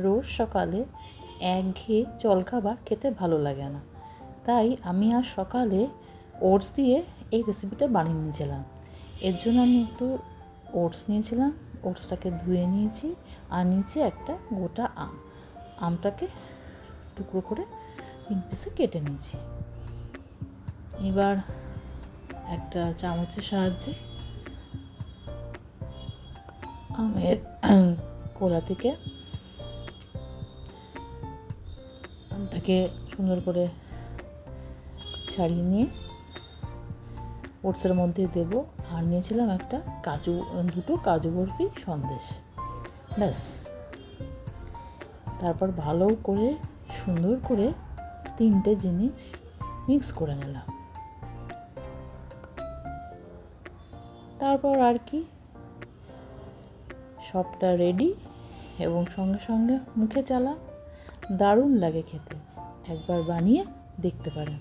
রোজ সকালে একঘেয়ে জলখাবার খেতে ভালো লাগে না, তাই আমি আজ সকালে ওটস দিয়ে এই রেসিপিটা বানিয়ে নিয়েছিলাম। এর জন্য আমি একটু ওটস নিয়েছিলাম, ওটসটাকে ধুয়ে নিয়েছি, আর নিয়েছি একটা গোটা আমটাকে টুকরো করে 3 পিসে কেটে নিয়েছি। এবার একটা চামচের সাহায্যে আমের কোলা থেকে আমটাকে সুন্দর করে ছাড়িয়ে নিয়ে ওটসের মধ্যে দেব। আর নিয়েছিলাম একটা দুটো কাজু বরফি সন্দেশ। ব্যাস, তারপর ভালো করে সুন্দর করে 3টে জিনিস মিক্স করে নিলাম। তারপর আর কি, সবটা রেডি, এবং সঙ্গে সঙ্গে মুখে চালা। দারুণ লাগে খেতে, একবার বানিয়ে দেখতে পারেন।